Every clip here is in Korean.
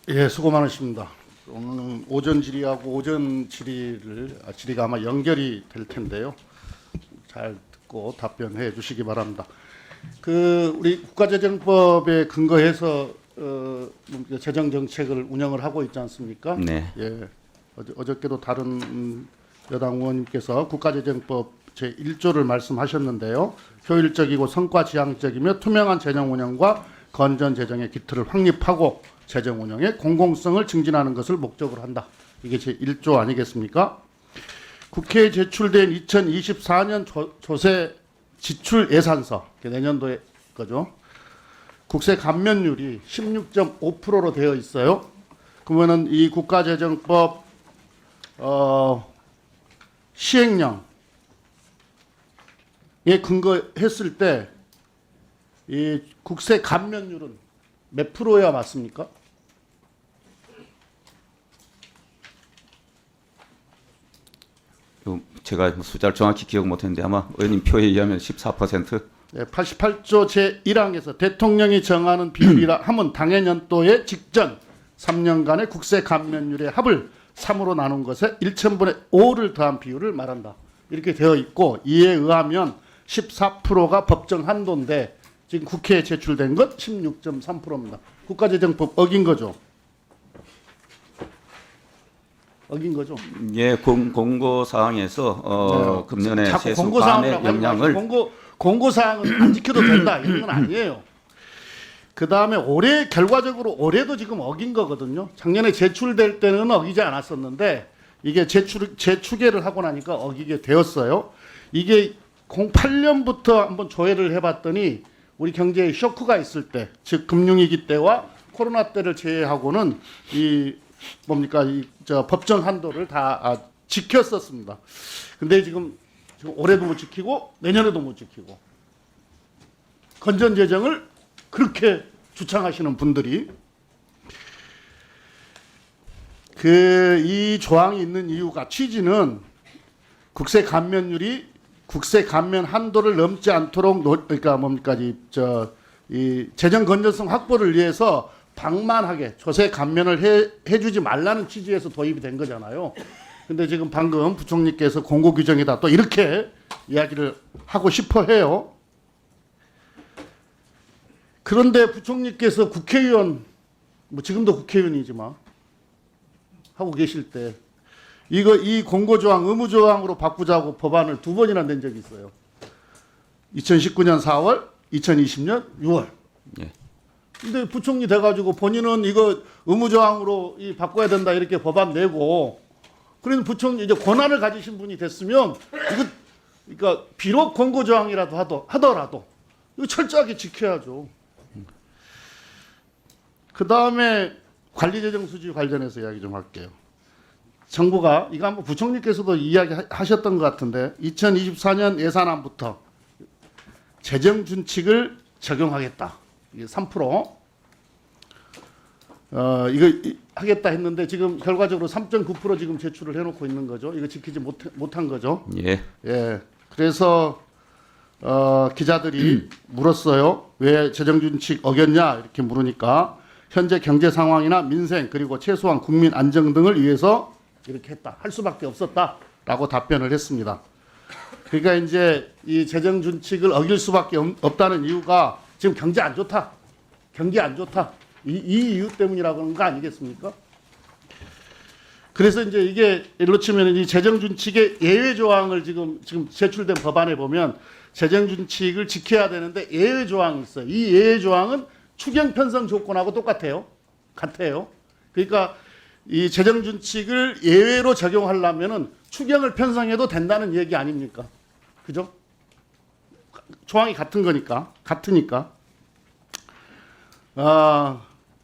예, 수고 많으십니다. 오늘 오전 질의하고 질의가 아마 연결이 될 텐데요. 잘 듣고 답변해 주시기 바랍니다. 우리 국가재정법에 근거해서 재정 정책을 운영을 하고 있지 않습니까? 네. 예. 어저께도 다른 여당 의원님께서 국가재정법 제1조를 말씀하셨는데요. 효율적이고 성과 지향적이며 투명한 재정 운영과 건전 재정의 기틀을 확립하고 재정 운영의 공공성을 증진하는 것을 목적으로 한다. 이게 제1조 아니겠습니까? 국회에 제출된 2024년 조세 지출 예산서, 내년도에 거죠. 국세 감면율이 16.5%로 되어 있어요. 그러면은 이 국가재정법 시행령에 근거했을 때 이 국세 감면율은 몇 프로야 맞습니까? 제가 숫자를 정확히 기억 못했는데 아마 의원님 표에 의하면 14%. 네, 88조 제1항에서 대통령이 정하는 비율이라 하면 당해년도의 직전 3년간의 국세 감면율의 합을 3으로 나눈 것에 1,000분의 5를 더한 비율을 말한다. 이렇게 되어 있고 이에 의하면 14%가 법정 한도인데 지금 국회에 제출된 것 16.3%입니다. 국가재정법 어긴 거죠? 어긴 거죠? 예, 공고 사항에서 금년에 자꾸 세수 공고사항이라고 반의 영향을 공고사항은 안 지켜도 된다 이런 건 아니에요. 그 다음에 결과적으로 올해도 지금 어긴 거거든요. 작년에 제출될 때는 어기지 않았었는데 이게 재추계를 하고 나니까 어기게 되었어요. 이게 08년부터 한번 조회를 해봤더니 우리 경제에 쇼크가 있을 때, 즉 금융위기 때와 코로나 때를 제외하고는 법정 한도를 다 지켰었습니다. 근데 지금 올해도 못 지키고 내년에도 못 지키고 건전 재정을 그렇게 주창하시는 분들이 이 조항이 있는 이유가 취지는 국세 감면 한도를 넘지 않도록 이 재정 건전성 확보를 위해서 방만하게 조세 감면을 해주지 말라는 취지에서 도입이 된 거잖아요. 근데 지금 방금 부총리께서 공고 규정이다 또 이렇게 이야기를 하고 싶어 해요. 그런데 부총리께서 국회의원, 지금도 국회의원이지만 하고 계실 때 이 공고조항 의무조항으로 바꾸자고 법안을 2번이나 낸 적이 있어요. 2019년 4월, 2020년 6월. 예. 근데 부총리 돼가지고 본인은 이거 의무조항으로 바꿔야 된다 이렇게 법안 내고, 그래서 부총리 이제 권한을 가지신 분이 됐으면 그러니까 비록 공고조항이라도 하더라도 이거 철저하게 지켜야죠. 그 다음에 관리재정수지 관련해서 이야기 좀 할게요. 정부가 이거 한번 부총리께서도 이야기하셨던 것 같은데 2024년 예산안부터 재정준칙을 적용하겠다. 이게 3%. 이거 하겠다 했는데 지금 결과적으로 3.9% 지금 제출을 해놓고 있는 거죠. 이거 지키지 못한 거죠. 예. 예. 그래서 기자들이 물었어요. 왜 재정준칙 어겼냐 이렇게 물으니까 현재 경제 상황이나 민생 그리고 최소한 국민 안정 등을 위해서 이렇게 했다. 할 수밖에 없었다라고 답변을 했습니다. 그러니까 이제 이 재정 준칙을 어길 수밖에 없다는 이유가 지금 경제 안 좋다. 경기 안 좋다. 이 이유 때문이라고 하는 거 아니겠습니까? 그래서 이제 이게 예로 치면 이 재정 준칙의 예외 조항을 지금 제출된 법안에 보면 재정 준칙을 지켜야 되는데 예외 조항이 있어요. 이 예외 조항은 추경 편성 조건하고 같아요. 그러니까 이 재정 준칙을 예외로 적용하려면은 추경을 편성해도 된다는 얘기 아닙니까? 그죠? 조항이 같으니까.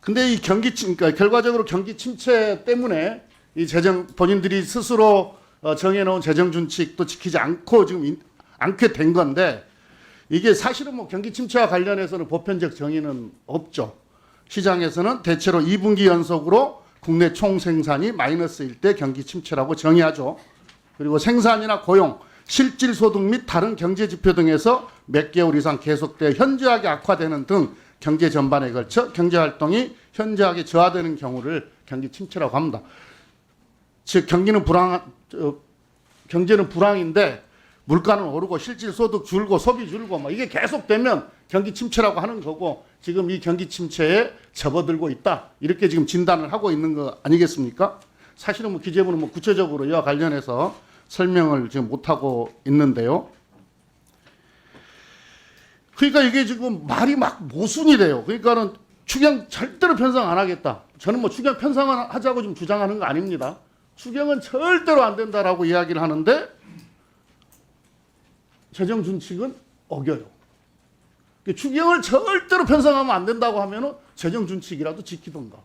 근데 그러니까 결과적으로 경기 침체 때문에 이 본인들이 스스로 정해놓은 재정 준칙도 지키지 않게 된 건데, 이게 사실은 경기 침체와 관련해서는 보편적 정의는 없죠. 시장에서는 대체로 2분기 연속으로 국내 총생산이 마이너스일 때 경기 침체라고 정의하죠. 그리고 생산이나 고용, 실질 소득 및 다른 경제 지표 등에서 몇 개월 이상 계속되어 현저하게 악화되는 등 경제 전반에 걸쳐 경제 활동이 현저하게 저하되는 경우를 경기 침체라고 합니다. 즉 경제는 불황인데 물가는 오르고 실질 소득 줄고 소비 줄고 뭐 이게 계속되면 경기 침체라고 하는 거고 지금 이 경기 침체에 접어들고 있다. 이렇게 지금 진단을 하고 있는 거 아니겠습니까? 사실은 뭐 기재부는 뭐 구체적으로 이와 관련해서 설명을 지금 못 하고 있는데요. 그러니까 이게 지금 말이 막 모순이래요. 그러니까는 추경 절대로 편성 안 하겠다. 저는 뭐 추경 편성을 하자고 좀 주장하는 거 아닙니다. 추경은 절대로 안 된다라고 이야기를 하는데 재정 준칙은 어겨요. 추경을 절대로 편성하면 안 된다고 하면은 재정 준칙이라도 지키던가.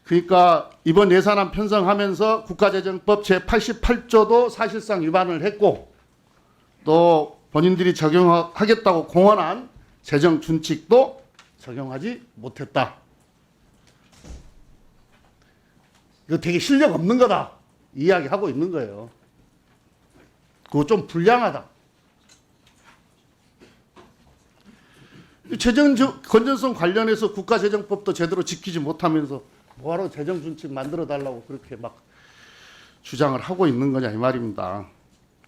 그러니까 이번 예산안 편성하면서 국가재정법 제88조도 사실상 위반을 했고 또 본인들이 적용하겠다고 공언한 재정 준칙도 적용하지 못했다. 이거 되게 실력 없는 거다. 이야기하고 있는 거예요. 그거 좀 불량하다. 재정 건전성 관련해서 국가재정법도 제대로 지키지 못하면서 뭐하러 재정준칙 만들어달라고 그렇게 막 주장을 하고 있는 거냐 이 말입니다.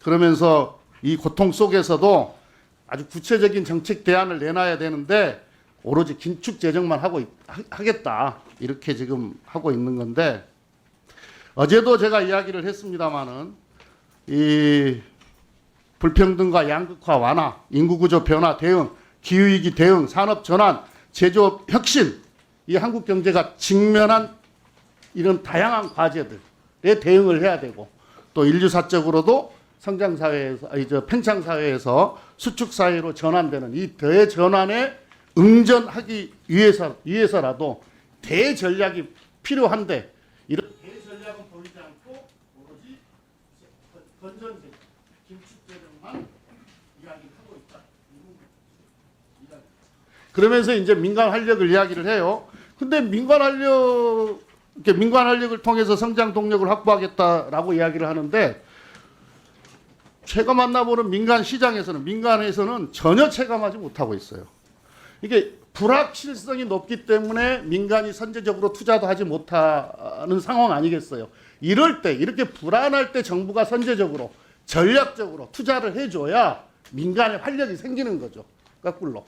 그러면서 이 고통 속에서도 아주 구체적인 정책 대안을 내놔야 되는데 오로지 긴축 재정만 하겠다 이렇게 지금 하고 있는 건데 어제도 제가 이야기를 했습니다마는 이 불평등과 양극화 완화, 인구구조 변화 대응, 기후위기 대응, 산업 전환, 제조업 혁신 이 한국 경제가 직면한 이런 다양한 과제들에 대응을 해야 되고 또 인류사적으로도 성장 사회에서 팽창 사회에서 수축 사회로 전환되는 이 대전환에 응전하기 위해서라도 대전략이 필요한데 이런 대전략은 보이지 않고 오로지 건전제, 긴축재정만 이야기하고 있다. 그러면서 이제 민간 활력을 이야기를 해요. 근데 민간 활력을 통해서 성장 동력을 확보하겠다라고 이야기를 하는데 제가 만나보는 민간에서는 전혀 체감하지 못하고 있어요. 이게 불확실성이 높기 때문에 민간이 선제적으로 투자도 하지 못하는 상황 아니겠어요. 이럴 때 이렇게 불안할 때 정부가 선제적으로 전략적으로 투자를 해줘야 민간의 활력이 생기는 거죠. 거꾸로.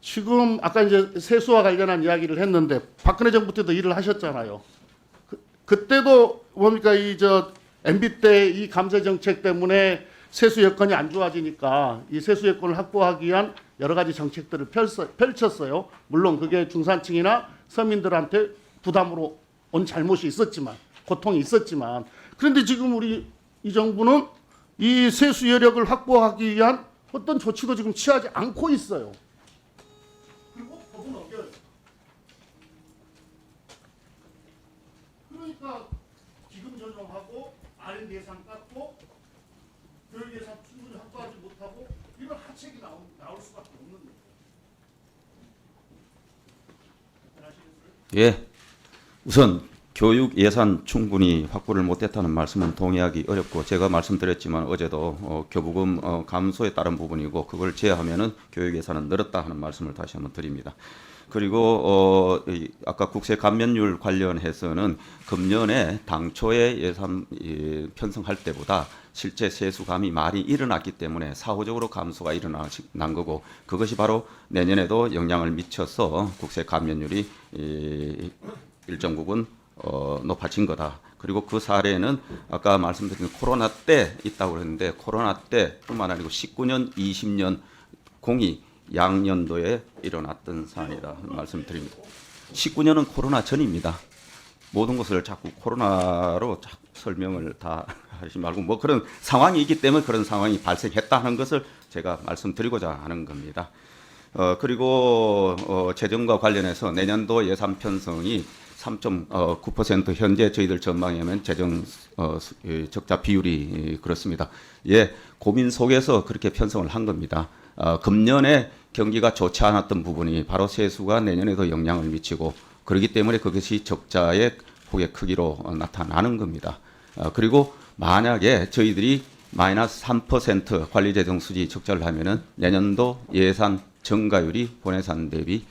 지금 아까 이제 세수와 관련한 이야기를 했는데 박근혜 정부 때도 일을 하셨잖아요. 그때도 뭡니까 MB 때 이 감세 정책 때문에 세수 여건이 안 좋아지니까 이 세수 여건을 확보하기 위한 여러 가지 정책들을 펼쳤어요. 물론 그게 중산층이나 서민들한테 부담으로 온 잘못이 있었지만 고통이 있었지만 그런데 지금 우리 이 정부는 이 세수 여력을 확보하기 위한 어떤 조치도 지금 취하지 않고 있어요. 그리고 법은 어겨요. 그러니까 기금 전용하고 R&D 예산 깎고 교육 예산 충분히 확보하지 못하고 이런 하책이 나올 수밖에 없는 거예요. 예, 우선 교육 예산 충분히 확보를 못했다는 말씀은 동의하기 어렵고 제가 말씀드렸지만 어제도 교부금 감소에 따른 부분이고 그걸 제외하면은 교육 예산은 늘었다 하는 말씀을 다시 한번 드립니다. 그리고 아까 국세 감면율 관련해서는 금년에 당초에 예산 편성할 때보다 실제 세수감이 많이 일어났기 때문에 사후적으로 감소가 일어난 거고 그것이 바로 내년에도 영향을 미쳐서 국세 감면율이 일정 부분 높아진 거다. 그리고 그 사례는 아까 말씀드린 코로나 때 있다고 그랬는데 코로나 때뿐만 아니고 19년, 20년 공이 양년도에 일어났던 사안이다 말씀드립니다. 19년은 코로나 전입니다. 모든 것을 자꾸 코로나로 설명을 다 하지 말고 뭐 그런 상황이 있기 때문에 그런 상황이 발생했다는 것을 제가 말씀드리고자 하는 겁니다. 그리고 재정과 관련해서 내년도 예산 편성이 3.9% 현재 저희들 전망에 하면 재정 적자 비율이 그렇습니다. 예, 고민 속에서 그렇게 편성을 한 겁니다. 금년에 경기가 좋지 않았던 부분이 바로 세수가 내년에도 영향을 미치고 그렇기 때문에 그것이 적자의 폭의 크기로 나타나는 겁니다. 그리고 만약에 저희들이 마이너스 3% 관리재정 수지 적자를 하면은 내년도 예산 증가율이 본예산 대비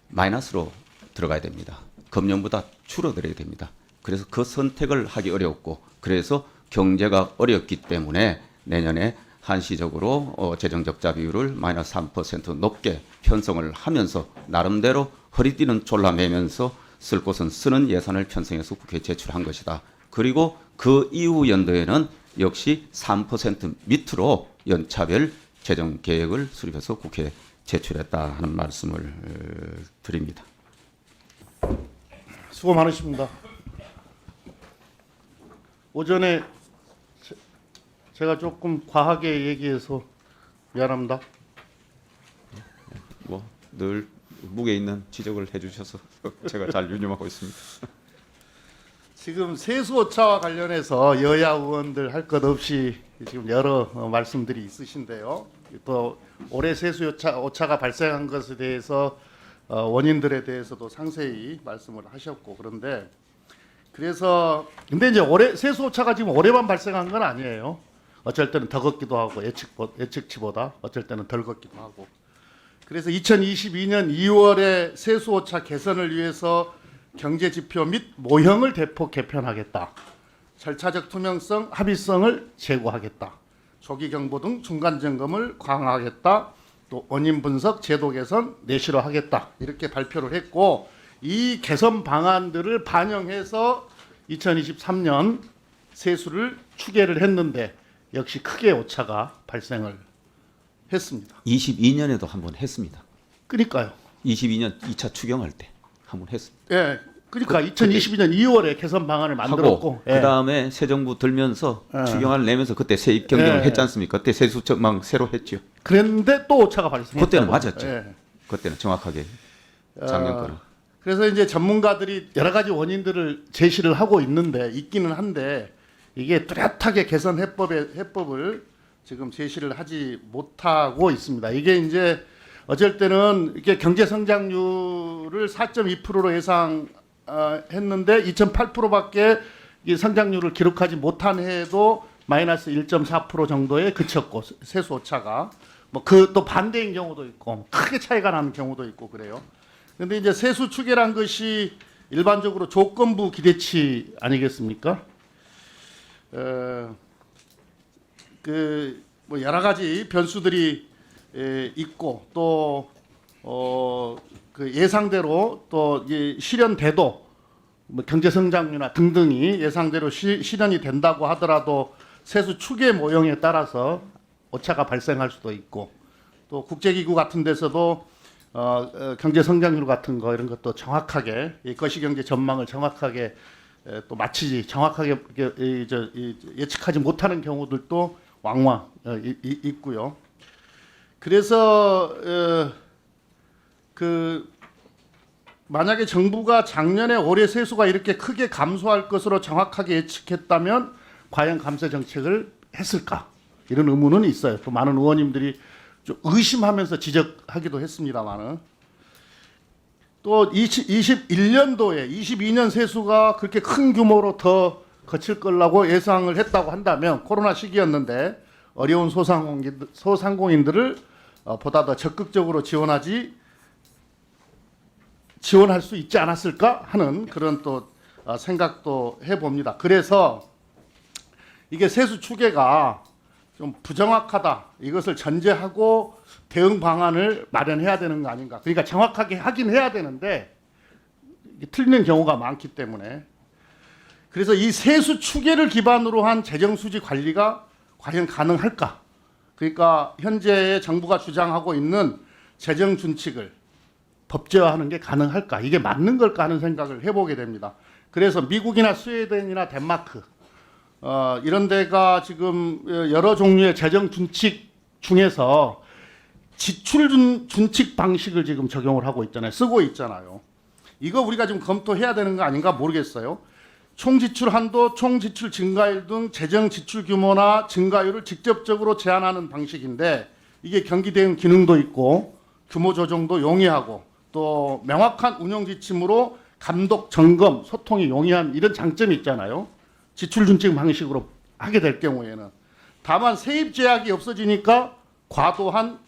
마이너스로 들어가야 됩니다. 금년보다 줄어들어야 됩니다. 그래서 그 선택을 하기 어렵고 그래서 경제가 어렵기 때문에 내년에 한시적으로 재정 적자 비율을 마이너스 3% 높게 편성을 하면서 나름대로 허리띠는 졸라매면서 쓸 곳은 쓰는 예산을 편성해서 국회에 제출한 것이다. 그리고 그 이후 연도에는 역시 3% 밑으로 연차별 재정 계획을 수립해서 국회에 제출했다 하는 말씀을 드립니다. 수고 많으십니다. 오전에 제가 조금 과하게 얘기해서 미안합니다. 뭐 늘 무게 있는 지적을 해주셔서 제가 잘 유념하고 있습니다. 지금 세수오차와 관련해서 여야 의원들 할 것 없이 지금 여러 말씀들이 있으신데요. 또 올해 세수오차가 발생한 것에 대해서 원인들에 대해서도 상세히 말씀을 하셨고 그런데 그래서 근데 이제 올해 세수오차가 지금 올해만 발생한 건 아니에요. 어쩔 때는 더 걷기도 하고 예측치보다 어쩔 때는 덜 걷기도 하고. 그래서 2022년 2월에 세수오차 개선을 위해서 경제지표 및 모형을 대폭 개편하겠다. 절차적 투명성, 합의성을 제고하겠다. 조기 경보 등 중간 점검을 강화하겠다. 또 원인 분석, 제도 개선 내실화 하겠다. 이렇게 발표를 했고 이 개선 방안들을 반영해서 2023년 세수를 추계를 했는데 역시 크게 오차가 발생을 했습니다. 22년에도 한번 했습니다. 그러니까요. 22년 2차 추경할 때 한번 했습니다. 예. 그러니까 2022년 2월에 개선 방안을 만들었고 그 다음에 새 정부 들면서 추경안을 내면서 그때 세입 경쟁을 했지 않습니까? 그때 세수처망 새로 했죠. 그랬는데 또 오차가 발생했다고. 그때는 맞았죠. 그때는 정확하게 작년 거는. 그래서 이제 전문가들이 여러 가지 원인들을 제시를 하고 있기는 한데 이게 뚜렷하게 개선 해법을 지금 제시를 하지 못하고 있습니다. 이게 이제 어쩔 때는 이게 경제 성장률을 4.2%로 예상했는데 2.8%밖에 이 성장률을 기록하지 못한 해에도 마이너스 1.4% 정도에 그쳤고 세수 오차가 뭐 그 또 반대인 경우도 있고 크게 차이가 나는 경우도 있고 그래요. 그런데 이제 세수 추계란 것이 일반적으로 조건부 기대치 아니겠습니까? 뭐 여러 가지 변수들이 있고 또 그 예상대로 또 실현돼도 뭐 경제 성장률이나 등등이 예상대로 실현이 된다고 하더라도 세수 추계 모형에 따라서 오차가 발생할 수도 있고 또 국제기구 같은 데서도 경제 성장률 같은 거 이런 것도 정확하게 이 거시경제 전망을 정확하게 또 마치지 정확하게 예측하지 못하는 경우들도 왕왕 있고요. 그래서 만약에 정부가 작년에 올해 세수가 이렇게 크게 감소할 것으로 정확하게 예측했다면 과연 감세 정책을 했을까? 이런 의문은 있어요. 또 많은 의원님들이 좀 의심하면서 지적하기도 했습니다만은 또 21년도에 22년 세수가 그렇게 큰 규모로 더 거칠 거라고 예상을 했다고 한다면 코로나 시기였는데 어려운 소상공인들을 보다 더 적극적으로 지원할 수 있지 않았을까 하는 그런 또 생각도 해봅니다. 그래서 이게 세수 추계가 좀 부정확하다 이것을 전제하고 대응 방안을 마련해야 되는 거 아닌가. 그러니까 정확하게 하긴 해야 되는데 틀리는 경우가 많기 때문에 그래서 이 세수 추계를 기반으로 한 재정 수지 관리가 과연 가능할까? 그러니까 현재 정부가 주장하고 있는 재정 준칙을 법제화하는 게 가능할까? 이게 맞는 걸까 하는 생각을 해보게 됩니다. 그래서 미국이나 스웨덴이나 덴마크 이런 데가 지금 여러 종류의 재정 준칙 중에서 지출 준칙 방식을 지금 적용을 하고 있잖아요. 쓰고 있잖아요. 이거 우리가 좀 검토해야 되는 거 아닌가 모르겠어요. 총지출 한도, 총지출 증가율 등 재정 지출 규모나 증가율을 직접적으로 제한하는 방식인데 이게 경기 대응 기능도 있고 규모 조정도 용이하고 또 명확한 운영 지침으로 감독, 점검, 소통이 용이한 이런 장점이 있잖아요. 지출 준칙 방식으로 하게 될 경우에는 다만 세입 제약이 없어지니까 과도한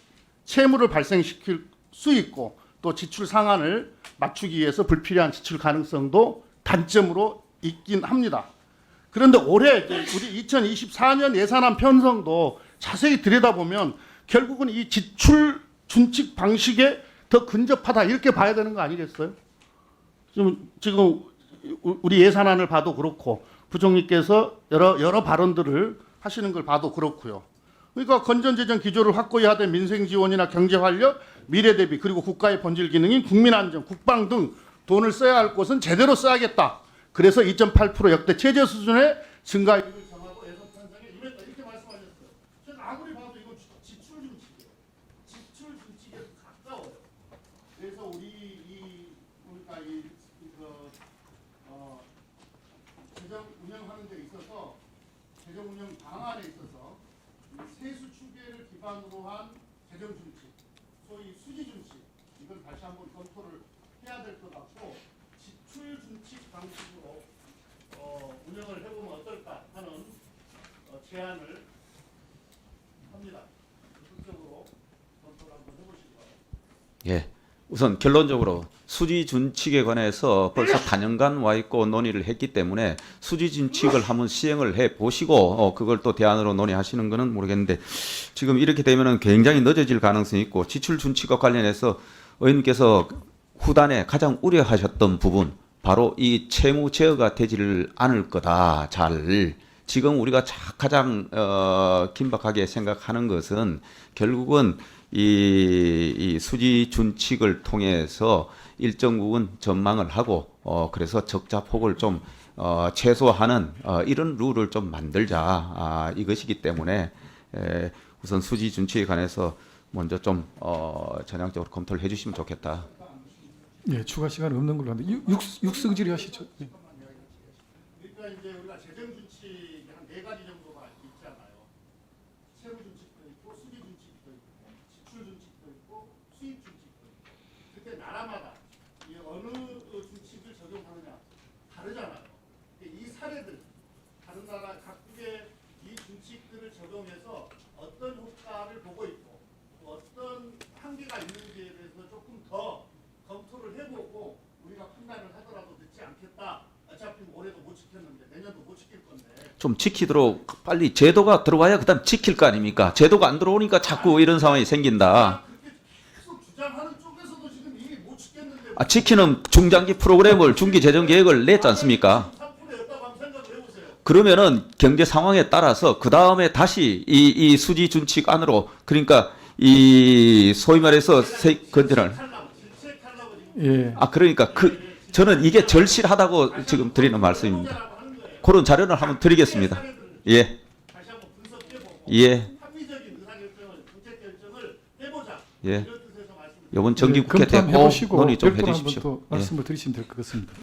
채무를 발생시킬 수 있고 또 지출 상한을 맞추기 위해서 불필요한 지출 가능성도 단점으로 있긴 합니다. 그런데 올해 우리 2024년 예산안 편성도 자세히 들여다보면 결국은 이 지출 준칙 방식에 더 근접하다 이렇게 봐야 되는 거 아니겠어요? 지금 우리 예산안을 봐도 그렇고 부총리께서 여러 발언들을 하시는 걸 봐도 그렇고요. 그러니까 건전재정 기조를 확고히 하되 민생 지원이나 경제 활력, 미래 대비 그리고 국가의 본질 기능인 국민 안정, 국방 등 돈을 써야 할 곳은 제대로 써야겠다. 그래서 2.8% 역대 최저 수준의 증가율을 정하고 예산 편성에 임했다 이렇게 말씀하셨어요. 저는 아무리 봐도 이건 지출 준칙이에요. 지출 준칙에 가까워요. 그래서 우리가 재정 운영하는 데 있어서 재정 운영 방안에 있어서 세수 추계를 기반으로 한 재정 준칙, 소위 수지 준칙 이걸 다시 한번 검토를 해야 될 것 같고 지출 준칙 방식으로 운영을 해보면 어떨까 하는 제안을 합니다. 적극적으로 검토를 한번 해보시기 바랍니다. 예. 우선 결론적으로 수지 준칙에 관해서 벌써 단연간 와 있고 논의를 했기 때문에 수지 준칙을 한번 시행을 해 보시고 그걸 또 대안으로 논의하시는 거는 모르겠는데 지금 이렇게 되면은 굉장히 늦어질 가능성이 있고 지출 준칙과 관련해서 의원님께서 후단에 가장 우려하셨던 부분 바로 이 채무 제어가 되지를 않을 거다. 잘 지금 우리가 가장 긴박하게 생각하는 것은 결국은 이 수지 준칙을 통해서 일정 부분 전망을 하고 그래서 적자 폭을 좀 최소화하는 이런 룰을 좀 만들자 이것이기 때문에 우선 수지 준칙에 관해서 먼저 좀 전향적으로 검토를 해주시면 좋겠다. 예, 추가 시간 없는 걸로 하는데 육성질의 하시죠. 예. 그러니까 이제 우리가 재정 준칙이 한 4가지 정도가 있잖아요. 채무 준칙도 있고 수지 준칙도 있고 지출 준칙도 있고 수입 준칙도 있고 그때 나라마다 이 어느 준칙을 적용하느냐 다르잖아요. 이 사례들 다른 나라 각국의 이 준칙들을 적용해서 어떤 효과를 보고 있고 또 어떤 한계가 있는지에 대해서 조금 더 검토를 해보고 우리가 판단을 하더라도 늦지 않겠다. 어차피 올해도 못 지켰는데 내년도 못 지킬 건데. 좀 지키도록 빨리 제도가 들어와야 그다음 지킬 거 아닙니까? 제도가 안 들어오니까 자꾸 이런 상황이 생긴다. 그렇게 계속 주장하는 쪽에서도 지금 이미 못 지켰는데. 지키는 중장기 프로그램을 중기 재정 계획을 냈지 않습니까? 3%였다고 한번 생각을 해보세요. 그러면은 경제 상황에 따라서 그 다음에 다시 이 수지 준칙 안으로 그러니까 이 소위 말해서 건전을 예. 그러니까 저는 이게 절실하다고 지금 드리는 말씀입니다. 그런 자료를 한번 드리겠습니다. 예. 다시 한번 분석해보고 예. 합리적인 의사결정을 정책 결정을 해보자. 예. 이런 뜻에서 말씀드립니다. 이번 정기국회 때 꼭 검토해보시고 논의 좀 별도로 한번 해주십시오. 또 말씀을 드리시면 될 것 같습니다.